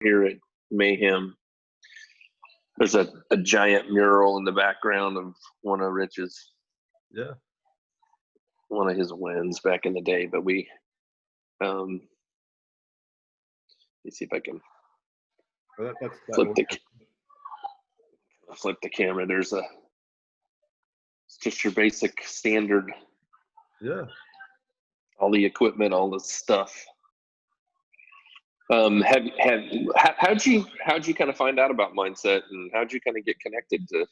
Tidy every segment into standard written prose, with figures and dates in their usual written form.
here at Mayhem. There's a giant mural in the background of one of Rich's, one of his wins back in the day. But let me see if I can flip the camera. It's just your basic standard. Yeah. All the equipment, all the stuff. How'd you kind of find out about mindset, and how'd you kind of get connected to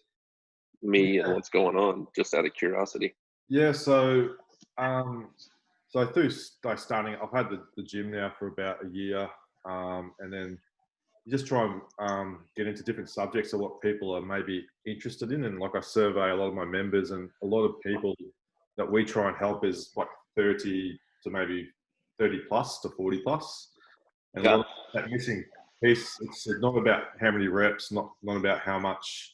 me and what's going on, just out of curiosity? Yeah. So through starting, I've had the gym now for about a year. And then you just try and get into different subjects of what people are maybe interested in. And like I survey a lot of my members, and a lot of people that we try and help is like 30 to maybe 30 plus to 40 plus. And a lot of that missing piece, it's not about how many reps, not about how much,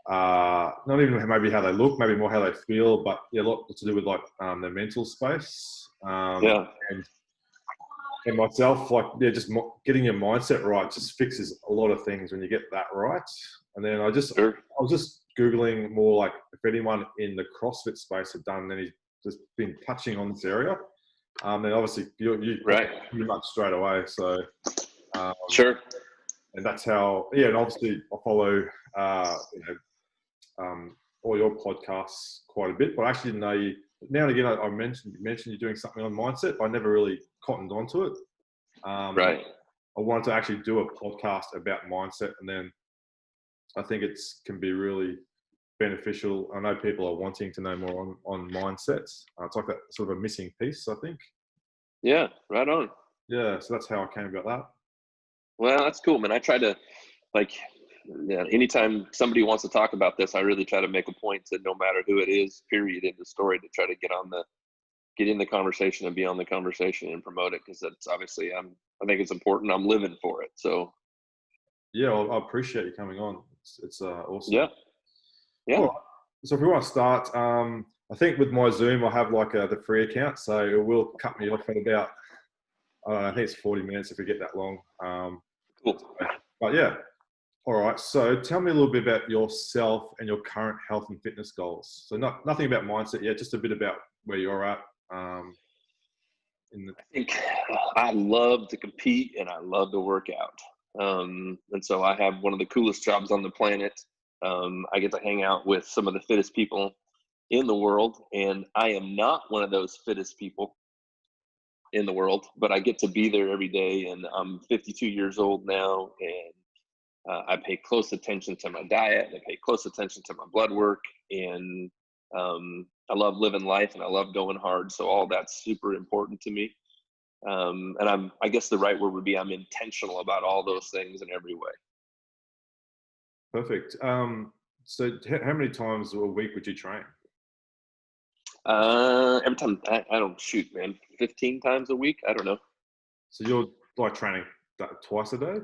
not even maybe how they look, maybe more how they feel, but a lot to do with like their mental space. And myself, just getting your mindset right just fixes a lot of things when you get that right. And then I was just Googling more like if anyone in the CrossFit space had done any, just been touching on this area. And obviously you pretty much straight away. So Sure. And that's how, and obviously I follow, all your podcasts quite a bit, but I actually didn't know you. Now and again, I mentioned you're doing something on mindset, but I never really cottoned onto it. I wanted to actually do a podcast about mindset, and then I think can be really beneficial. I know people are wanting to know more on mindsets. It's like that sort of a missing piece, I think. Yeah, right on. Yeah, so that's how I came about that. Well, that's cool, man. I try to, anytime somebody wants to talk about this, I really try to make a point to, no matter who it is, period, in the story, to try to get in the conversation and be on the conversation and promote it, because that's obviously, I think it's important. I'm living for it. So yeah, well, I appreciate you coming on. It's awesome. Yeah. Right. So if we want to start, I think with my Zoom, I have like the free account, so it will cut me off at about, I think it's 40 minutes if we get that long. Cool. But yeah. All right. So tell me a little bit about yourself and your current health and fitness goals. So nothing about mindset yet, just a bit about where you're at. I think I love to compete and I love to work out. And so I have one of the coolest jobs on the planet. I get to hang out with some of the fittest people in the world, and I am not one of those fittest people in the world, but I get to be there every day. And I'm 52 years old now, and I pay close attention to my diet. I pay close attention to my blood work, and I love living life, and I love going hard. So all that's super important to me. And I guess the right word would be I'm intentional about all those things in every way. Perfect. So how many times a week would you train? Every time, I don't shoot, man. 15 times a week. I don't know. So you're like training twice a day?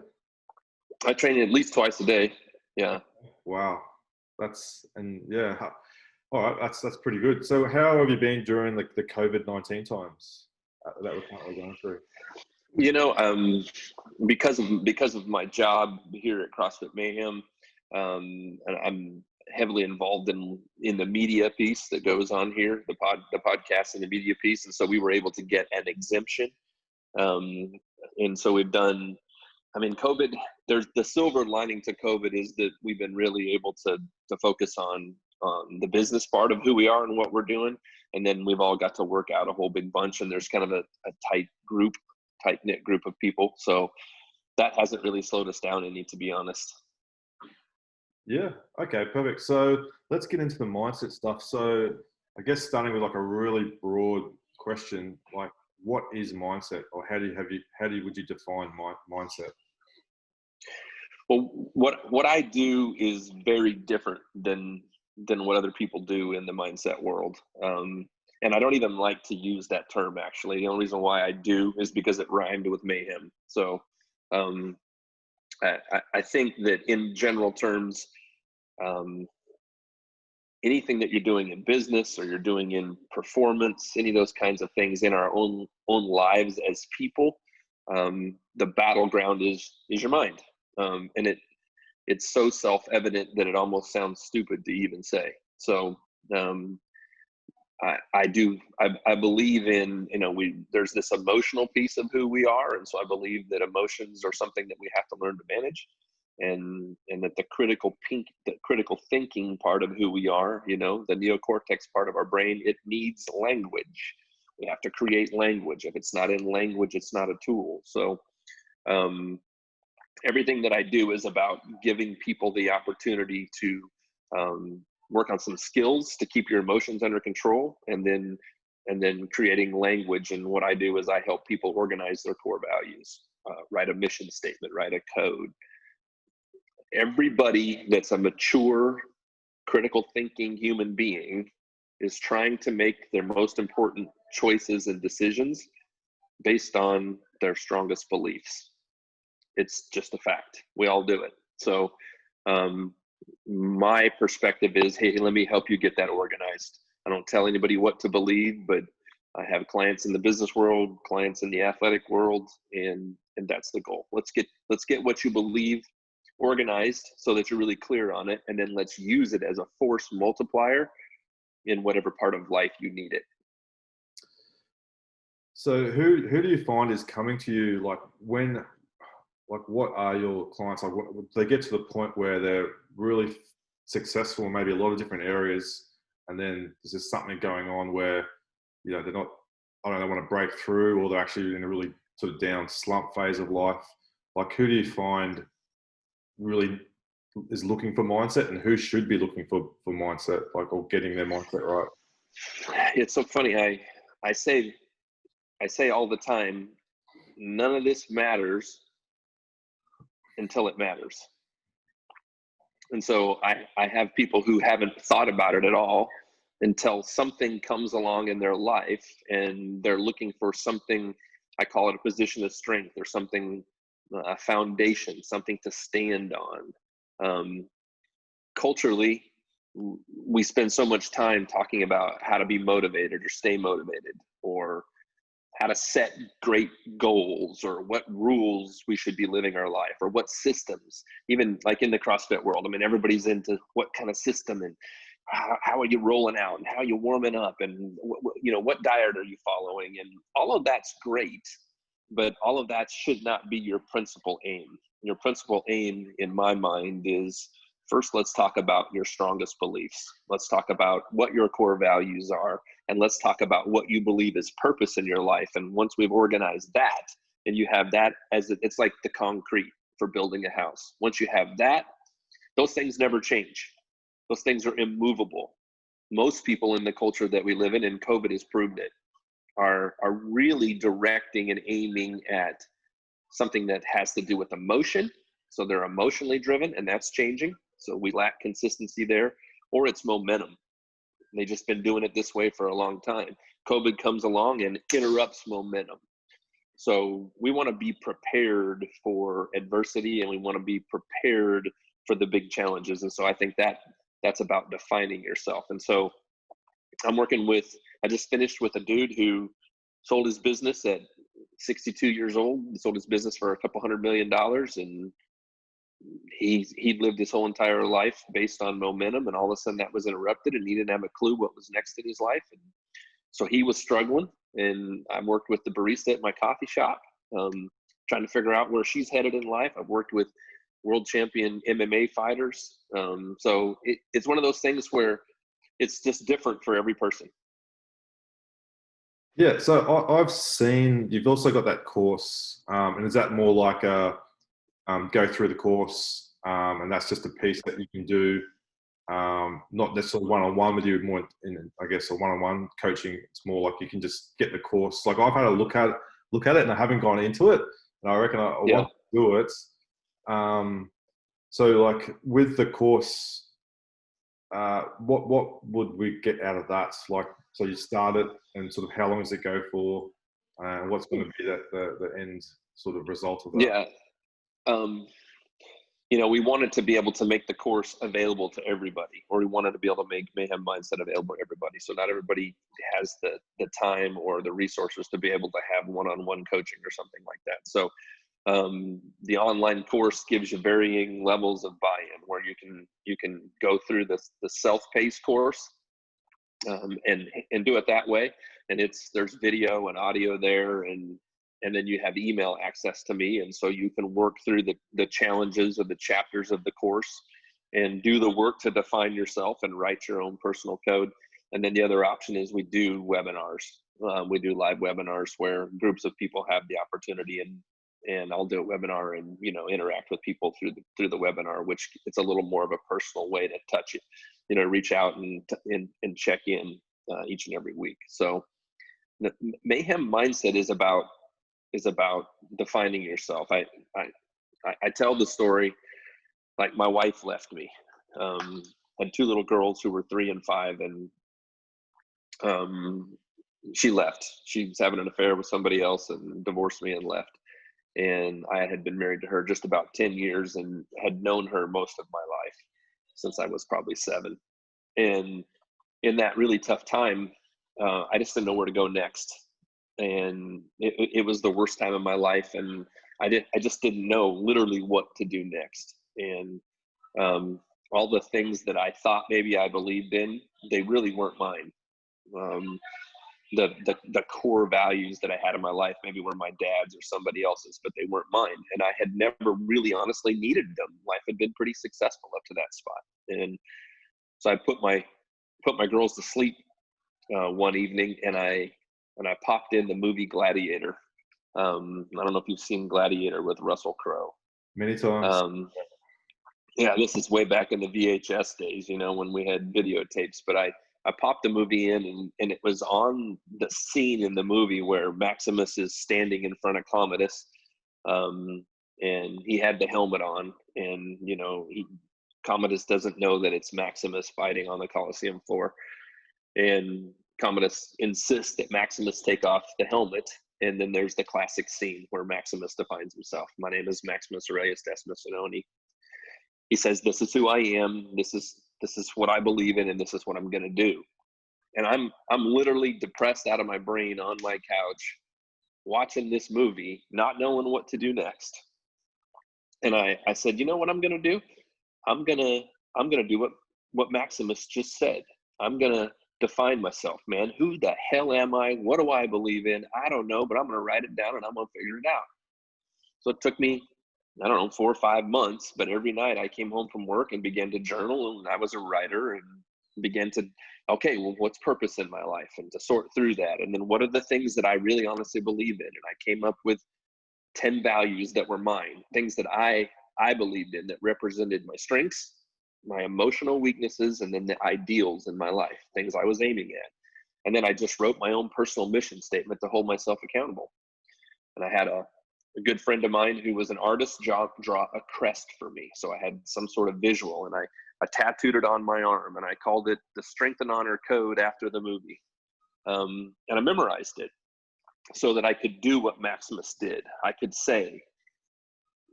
I train at least twice a day. Yeah. Wow. All right. That's pretty good. So how have you been during the COVID-19 times that we're currently going through? Because of my job here at CrossFit Mayhem, and I'm heavily involved in the media piece that goes on here, the podcast and the media piece. And so we were able to get an exemption. And so we've done, COVID, there's the silver lining to COVID is that we've been really able to focus on the business part of who we are and what we're doing. And then we've all got to work out a whole big bunch, and there's kind of a tight-knit group of people. So that hasn't really slowed us down any, to be honest. Yeah. Okay, perfect. So let's get into the mindset stuff. So I guess starting with like a really broad question, like what is mindset, or would you define mindset? Well, what I do is very different than what other people do in the mindset world. And I don't even like to use that term, actually. The only reason why I do is because it rhymed with mayhem. So I think that in general terms, anything that you're doing in business or you're doing in performance, any of those kinds of things in our own lives as people, The battleground is your mind. And it's so self-evident that it almost sounds stupid to even say. So I believe in, there's this emotional piece of who we are. And so I believe that emotions are something that we have to learn to manage, and that the critical thinking part of who we are, the neocortex part of our brain, it needs language. We have to create language. If it's not in language, it's not a tool. So everything that I do is about giving people the opportunity to work on some skills to keep your emotions under control, and then creating language. And what I do is I help people organize their core values, write a mission statement, write a code. Everybody that's a mature, critical thinking human being is trying to make their most important choices and decisions based on their strongest beliefs. It's just a fact. We all do it. So my perspective is, hey, let me help you get that organized. I don't tell anybody what to believe, but I have clients in the business world, clients in the athletic world, and that's the goal. Let's get what you believe organized so that you're really clear on it, and then let's use it as a force multiplier in whatever part of life you need it. So who do you find is coming to you, like what are your clients like? They get to the point where they're really successful in maybe a lot of different areas, and then there's just something going on where they're not, I don't know, they want to break through, or they're actually in a really sort of down slump phase of life. Like, who do you find really is looking for mindset, and who should be looking for mindset, like, or getting their mindset right? It's so funny. I say all the time, none of this matters until it matters. And so I have people who haven't thought about it at all until something comes along in their life, and they're looking for something. I call it a position of strength, or something, a foundation, something to stand on. Culturally, we spend so much time talking about how to be motivated or stay motivated, or how to set great goals, or what rules we should be living our life, or what systems. Even like in the CrossFit world, I mean, everybody's into what kind of system, and how are you rolling out, and how are you warming up, and what diet are you following, and all of that's great, but all of that should not be your principal aim. Your principal aim, in my mind, is first, let's talk about your strongest beliefs. Let's talk about what your core values are, and let's talk about what you believe is purpose in your life. And once we've organized that, and you have that as it's like the concrete for building a house. Once you have that, those things never change. Those things are immovable. Most people in the culture that we live in, and COVID has proved it, are really directing and aiming at something that has to do with emotion. So they're emotionally driven, and that's changing. So we lack consistency there, or it's momentum. They've just been doing it this way for a long time. COVID comes along and interrupts momentum. So we want to be prepared for adversity, and we want to be prepared for the big challenges. And so I think that's about defining yourself. And so I just finished with a dude who sold his business at 62 years old. He sold his business for $200 million, and he'd lived his whole entire life based on momentum, and all of a sudden that was interrupted, and he didn't have a clue what was next in his life. And so he was struggling, and I worked with the barista at my coffee shop, trying to figure out where she's headed in life. I've worked with world champion MMA fighters. So it's one of those things where it's just different for every person. Yeah, so I've seen you've also got that course, and is that more like a go through the course, and that's just a piece that you can do, not necessarily one-on-one with you, more in, I guess, a one-on-one coaching. It's more like you can just get the course. Like, I've had a look at it, and I haven't gone into it, and I reckon I want to do it. So like with the course, what would we get out of that? Like, so you start it, and sort of how long does it go for, and what's going to be the end sort of result of that? Yeah. we wanted to be able to make the course available to everybody, or we wanted to be able to make Mayhem Mindset available to everybody. So not everybody has the time or the resources to be able to have one-on-one coaching or something like that. So the online course gives you varying levels of buy-in, where you can go through the self-paced course and do it that way. And there's video and audio there, and then you have email access to me. And so you can work through the challenges of the chapters of the course and do the work to define yourself and write your own personal code. And then the other option is we do webinars. We do live webinars where groups of people have the opportunity, and I'll do a webinar and, interact with people through the webinar, which it's a little more of a personal way to touch it, reach out and check in each and every week. So the Mayhem Mindset is about defining yourself. I tell the story, like my wife left me. Had two little girls who were 3 and 5, and she left. She was having an affair with somebody else and divorced me and left. And I had been married to her just about 10 years and had known her most of my life since I was probably 7. And in that really tough time, I just didn't know where to go next. And it was the worst time of my life. And I just didn't know literally what to do next. And all the things that I thought maybe I believed in, they really weren't mine. The core values that I had in my life maybe were my dad's or somebody else's, but they weren't mine. And I had never really honestly needed them. Life had been pretty successful up to that spot. And so I put my girls to sleep one evening, and I popped in the movie Gladiator. I don't know if you've seen Gladiator with Russell Crowe. Many times. Yeah, this is way back in the VHS days, when we had videotapes. But I popped the movie in, and it was on the scene in the movie where Maximus is standing in front of Commodus, and he had the helmet on, and Commodus doesn't know that it's Maximus fighting on the Colosseum floor, and Commodus insists that Maximus take off the helmet. And then there's the classic scene where Maximus defines himself. My name is Maximus Aurelius Decimus Anoni. He says, "This is who I am. This is what I believe in, and this is what I'm going to do." And I'm literally depressed out of my brain on my couch, watching this movie, not knowing what to do next. And I said, you know what I'm going to do? I'm going to do what Maximus just said. I'm going to define myself, man. Who the hell am I? What do I believe in? I don't know, but I'm going to write it down and I'm going to figure it out. So it took me, 4 or 5 months, but every night I came home from work and began to journal, and I was a writer, and began to, okay, well, what's purpose in my life, and to sort through that. And then what are the things that I really honestly believe in? And I came up with 10 values that were mine, things that I believed in that represented my strengths, my emotional weaknesses, and then the ideals in my life, things I was aiming at. And then I just wrote my own personal mission statement to hold myself accountable. And I had a good friend of mine who was an artist draw a crest for me. So I had some sort of visual, and I tattooed it on my arm, and I called it the Strength and Honor Code after the movie. And I memorized it so that I could do what Maximus did. I could say,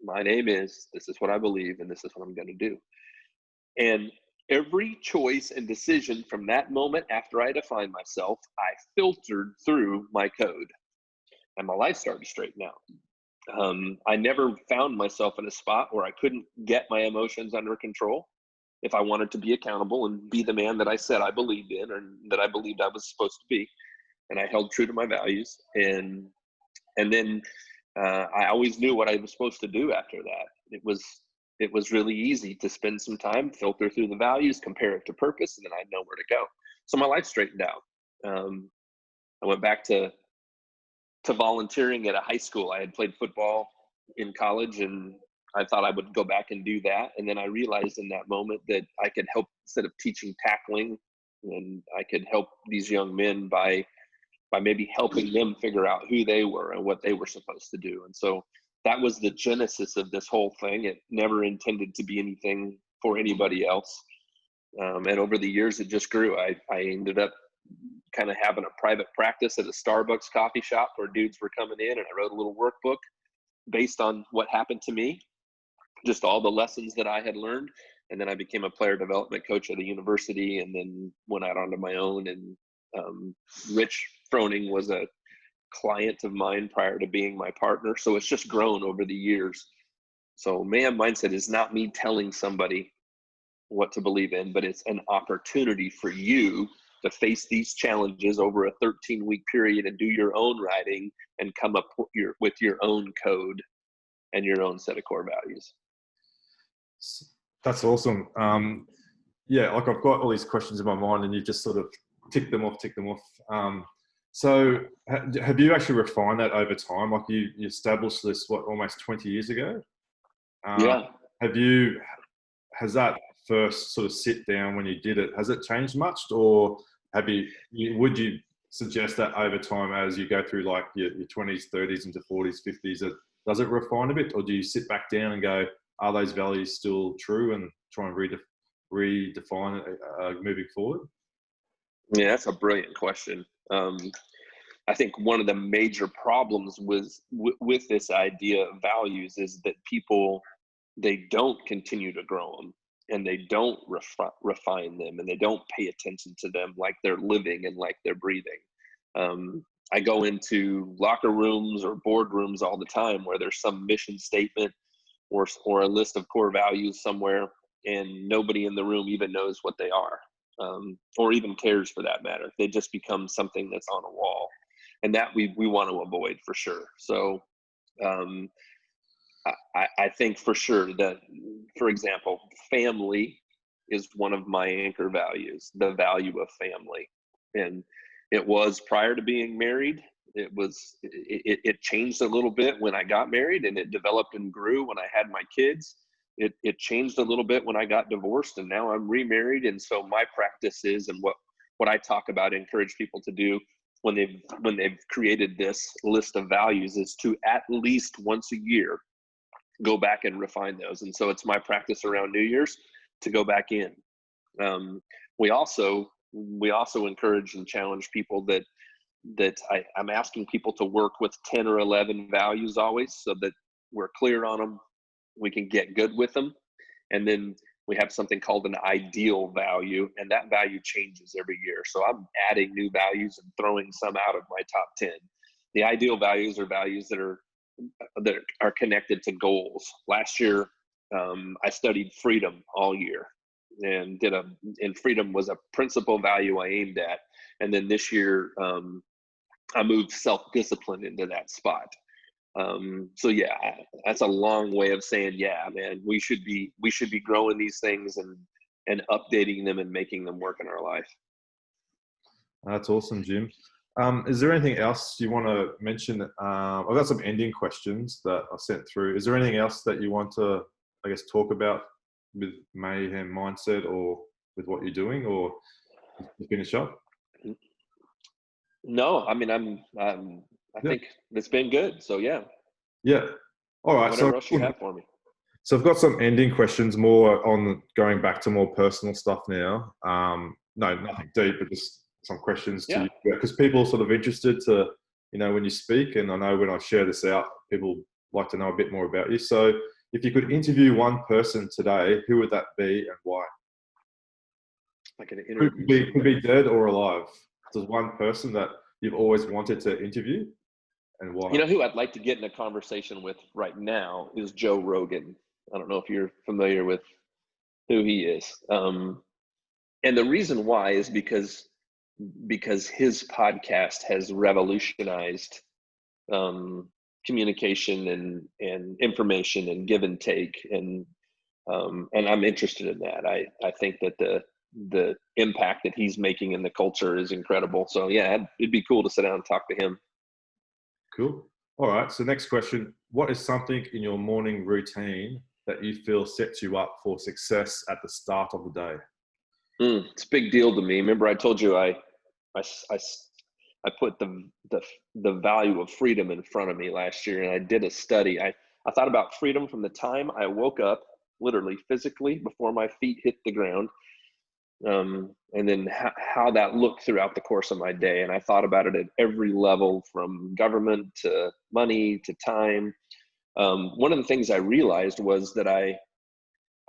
my name is, this is what I believe, and this is what I'm going to do. And every choice and decision from that moment after I defined myself, I filtered through my code, and my life started to straighten out. I never found myself in a spot where I couldn't get my emotions under control if I wanted to be accountable and be the man that I said I believed in, or that I believed I was supposed to be. And I held true to my values. And then I always knew what I was supposed to do after that. It was really easy to spend some time, filter through the values, compare it to purpose, and then I'd know where to go. So my life straightened out. I went back to volunteering at a high school. I had played football in college, and I thought I would go back and do that. And then I realized in that moment that I could help, instead of teaching tackling, and I could help these young men by maybe helping them figure out who they were and what they were supposed to do. And so that was the genesis of this whole thing. It never intended to be anything for anybody else. And over the years, it just grew. I ended up kind of having a private practice at a Starbucks coffee shop where dudes were coming in, and I wrote a little workbook based on what happened to me. just all the lessons that I had learned. And then I became a player development coach at a university, and then went out onto my own. And Rich Froning was a client of mine prior to being my partner. So it's just grown over the years. So Mayhem Mindset is not me telling somebody what to believe in, but it's an opportunity for you to face these challenges over a 13-week period and do your own writing and come up with your own code and your own set of core values. That's awesome. Yeah, like I've got all these questions in my mind, and you just sort of tick them off. So have you actually refined that over time? Like you established this, almost 20 years ago? Yeah. Has that first sort of sit down when you did it, has it changed much, or would you suggest that over time, as you go through like your 20s, 30s into 40s, 50s, does it refine a bit, or do you sit back down and go, are those values still true, and try and redefine it moving forward? Yeah, that's a brilliant question. I think one of the major problems with this idea of values is that people, they don't continue to grow them, and they don't refine them, and they don't pay attention to them like they're living and like they're breathing. I go into locker rooms or boardrooms all the time where there's some mission statement or a list of core values somewhere, and nobody in the room even knows what they are, or even cares for that matter. They just become something that's on a wall, and that we want to avoid for sure. So I think for sure that, for example, family is one of my anchor values, the value of family. And it was prior to being married. It changed a little bit when I got married, and it developed and grew when I had my kids. It changed a little bit when I got divorced, and now I'm remarried. And so my practice is, and what I talk about, encourage people to do when they've created this list of values, is to at least once a year go back and refine those. And so it's my practice around New Year's to go back in. We also encourage and challenge people that I'm asking people to work with 10 or 11 values always, so that we're clear on them, we can get good with them. And then we have something called an ideal value, and that value changes every year. So I'm adding new values and throwing some out of my top 10. The ideal values are values that are connected to goals. Last year, I studied freedom all year, and freedom was a principal value I aimed at. And then this year, I moved self-discipline into that spot. So yeah, that's a long way of saying, yeah, man, we should be growing these things and updating them and making them work in our life. That's awesome, Jim. Is there anything else you want to mention? I've got some ending questions that I sent through. Is there anything else that you want to, I guess, talk about with Mayhem Mindset, or with what you're doing, or to finish up? No, I mean, I think it's been good. So yeah. Yeah. All right. Whatever else you have for me. So I've got some ending questions, more on going back to more personal stuff now. No, nothing deep, but just some questions to you, because people are sort of interested to, when you speak, and I know when I share this out, people like to know a bit more about you. So if you could interview one person today, who would that be and why? Like an interview. Could be dead or alive. There's one person that you've always wanted to interview, and why? Who I'd like to get in a conversation with right now is Joe Rogan. I don't know if you're familiar with who he is. And the reason why is because his podcast has revolutionized communication and information and give and take, and I'm interested in that. I think that the impact that he's making in the culture is incredible. So yeah, it'd be cool to sit down and talk to him. Cool. All right. So next question: what is something in your morning routine that you feel sets you up for success at the start of the day? It's a big deal to me. Remember, I told you I put the value of freedom in front of me last year, and I did a study. I thought about freedom from the time I woke up, literally physically, before my feet hit the ground, and then how that looked throughout the course of my day. And I thought about it at every level, from government to money to time, one of the things I realized was that I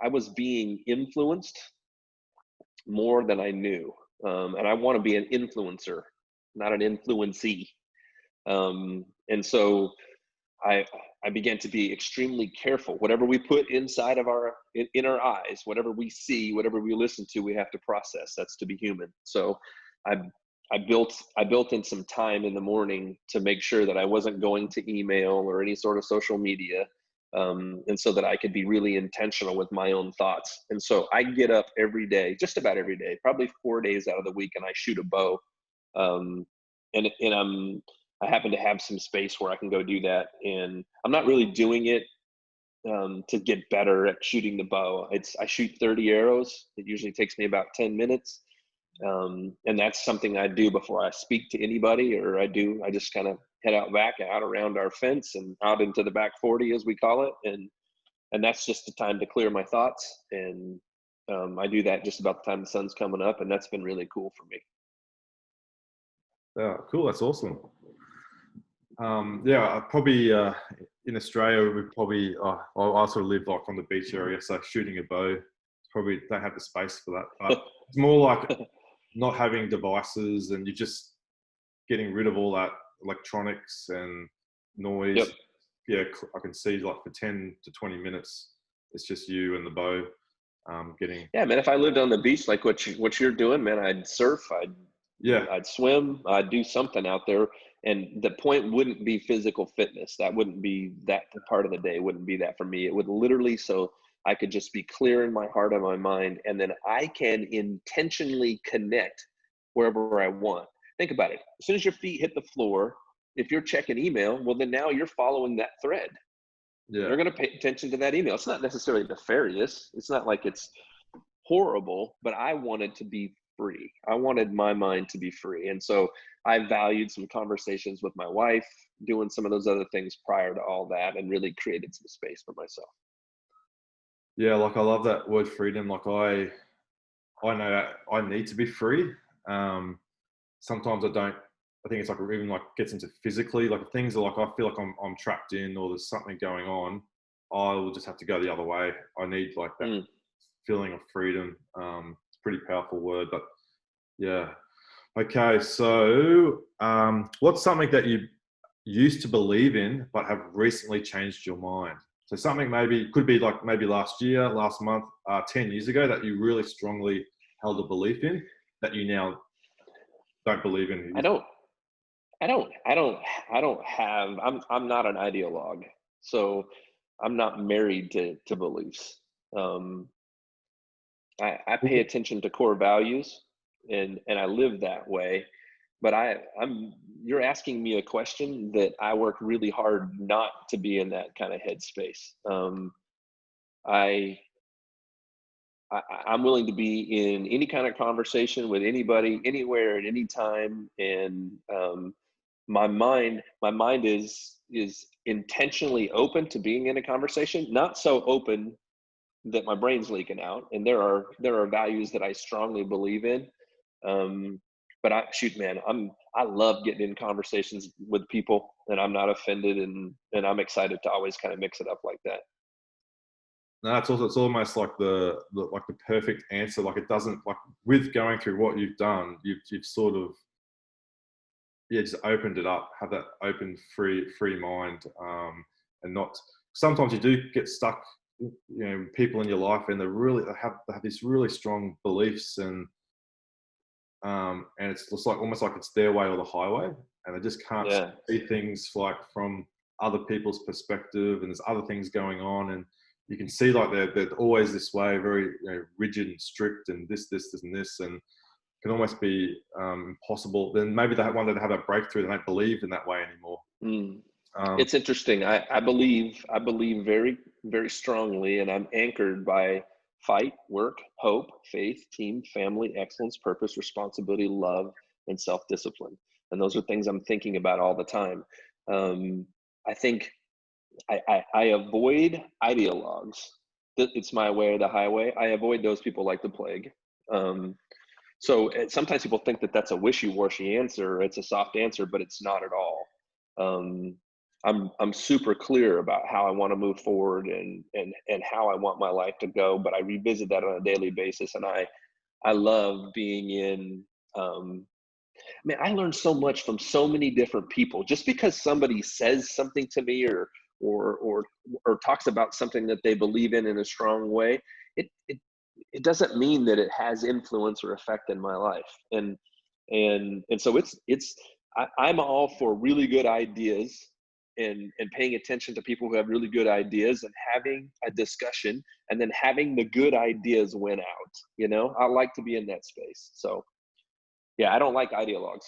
was being influenced more than I knew. And I want to be an influencer, not an influencee. And so I began to be extremely careful. Whatever we put inside of in our eyes, whatever we see, whatever we listen to, we have to process. That's to be human. So I built in some time in the morning to make sure that I wasn't going to email or any sort of social media. And so that I could be really intentional with my own thoughts. And so I get up every day, just about every day, probably 4 days out of the week, and I shoot a bow. And I happen to have some space where I can go do that. And I'm not really doing it to get better at shooting the bow. I shoot 30 arrows. It usually takes me about 10 minutes. And that's something I do before I speak to anybody, or I just kind of head out back, out around our fence and out into the back 40, as we call it. And that's just the time to clear my thoughts. And I do that just about the time the sun's coming up. And that's been really cool for me. Yeah, cool. That's awesome. Yeah, probably in Australia, we probably, I also live like on the beach area, so shooting a bow, probably don't have the space for that. But it's more like not having devices, and you're just getting rid of all that electronics and noise. Yep. Yeah, I can see like for 10 to 20 minutes, it's just you and the bow getting. Yeah, man, if I lived on the beach like what you're doing, man, I'd surf, I'd swim, I'd do something out there. And the point wouldn't be physical fitness. That wouldn't be that part of the day. It wouldn't be that for me. It would literally, so I could just be clear in my heart and my mind, and then I can intentionally connect wherever I want. Think about it. As soon as your feet hit the floor, if you're checking email, well, then now you're following that thread. Yeah. You're going to pay attention to that email. It's not necessarily nefarious. It's not like it's horrible, but I wanted to be free. I wanted my mind to be free. And so I valued some conversations with my wife, doing some of those other things prior to all that, and really created some space for myself. Yeah, like I love that word freedom. Like I know I need to be free. Sometimes I don't. I think it's like even like gets into physically, like things are like I feel like I'm trapped in, or there's something going on. I will just have to go the other way. I need like that feeling of freedom. Pretty powerful word, but yeah. Okay, so what's something that you used to believe in but have recently changed your mind? So something maybe could be like maybe last year, last month, 10 years ago that you really strongly held a belief in that you now don't believe in. I'm not an ideologue, so I'm not married to beliefs. I pay attention to core values, and I live that way. But you're asking me a question that I work really hard not to be in that kind of headspace. I'm willing to be in any kind of conversation with anybody, anywhere, at any time, and my mind is intentionally open to being in a conversation, not so open that my brain's leaking out. And there are values that I strongly believe in. But I love getting in conversations with people, and I'm not offended, and I'm excited to always kind of mix it up like that. No, it's almost like the perfect answer. Like it doesn't, like with going through what you've done, you've sort of just opened it up, have that open, free mind, and not. Sometimes you do get stuck, people in your life, and they have these really strong beliefs, and it's just like almost like it's their way or the highway, and they just can't see things like from other people's perspective, and there's other things going on, and you can see like they're always this way, very rigid and strict, and this and this, and can almost be impossible. Then maybe they have that breakthrough. They don't believe in that way anymore. It's interesting. I believe very, very strongly, and I'm anchored by fight, work, hope, faith, team, family, excellence, purpose, responsibility, love, and self-discipline. And those are things I'm thinking about all the time. I think I avoid ideologues. It's my way or the highway. I avoid those people like the plague. So sometimes people think that that's a wishy-washy answer. It's a soft answer, but it's not at all. I'm super clear about how I want to move forward and how I want my life to go, but I revisit that on a daily basis. And I love being in, man, I learned so much from so many different people. Just because somebody says something to me or talks about something that they believe in a strong way, it doesn't mean that it has influence or effect in my life. And so I'm all for really good ideas and paying attention to people who have really good ideas and having a discussion and then having the good ideas win out. You know, I like to be in that space. So yeah, I don't like ideologues.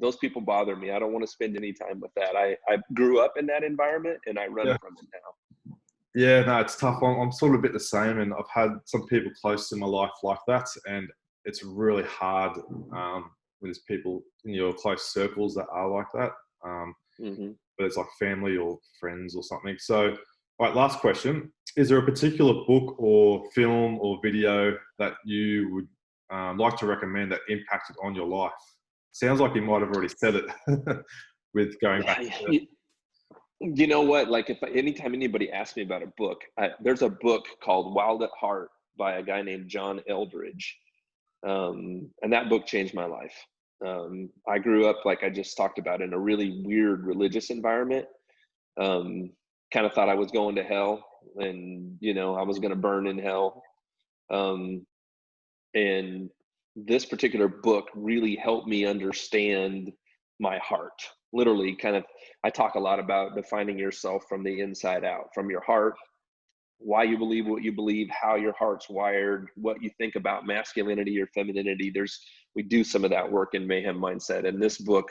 Those people bother me. I don't want to spend any time with that. I grew up in that environment and I run from it now. Yeah, no, it's tough. I'm sort of a bit the same, and I've had some people close to my life like that, and it's really hard when there's people in your close circles that are like that. But it's like family or friends or something. So, all right, last question. Is there a particular book or film or video that you would like to recommend that impacted on your life? Sounds like you might have already said it with going back to it. You know what? Like anytime anybody asks me about a book, there's a book called Wild at Heart by a guy named John Eldridge. And that book changed my life. I grew up, like I just talked about, in a really weird religious environment. Kind of thought I was going to hell and, you know, I was going to burn in hell. And this particular book really helped me understand my heart. Literally, kind of, I talk a lot about defining yourself from the inside out, from your heart, why you believe what you believe, how your heart's wired, what you think about masculinity or femininity. We do some of that work in Mayhem Mindset. And this book,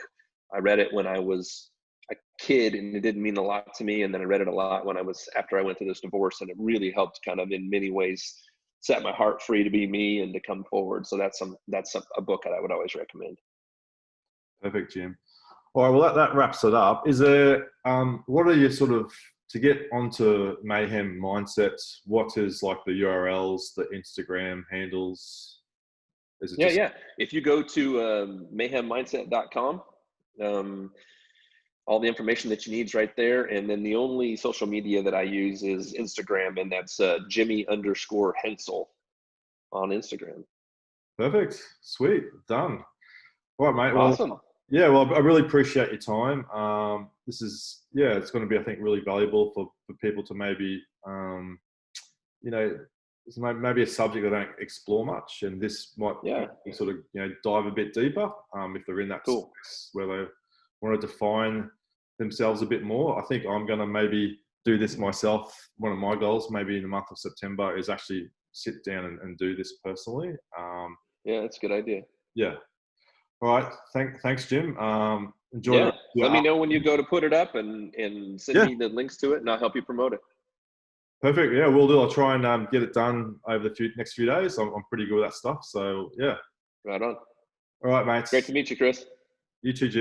I read it when I was a kid and it didn't mean a lot to me. And then I read it a lot after I went through this divorce, and it really helped kind of in many ways set my heart free to be me and to come forward. So that's a book that I would always recommend. Perfect, Jim. All right, well, that wraps it up. Is there, what are you sort of, to get onto Mayhem Mindset, what is like the URLs, the Instagram handles? Is it Yeah. If you go to mayhemmindset.com, all the information that you need is right there. And then the only social media that I use is Instagram, and that's Jimmy_Hensel on Instagram. Perfect. Sweet. Done. All right, mate. Well, awesome. Yeah, well, I really appreciate your time. This is, it's going to be, I think, really valuable for people to maybe, it's maybe a subject they don't explore much, and this might sort of, dive a bit deeper if they're in that space where they want to define themselves a bit more. I think I'm going to maybe do this myself. One of my goals, maybe in the month of September, is actually sit down and do this personally. Yeah, that's a good idea. Yeah. All right. Thanks, Jim. Enjoy. Yeah. Let me know when you go to put it up and send me the links to it, and I'll help you promote it. Perfect. Yeah, we'll do. I'll try and get it done over the next few days. I'm pretty good with that stuff. So, yeah. Right on. All right, mates. Great to meet you, Chris. You too, Jim.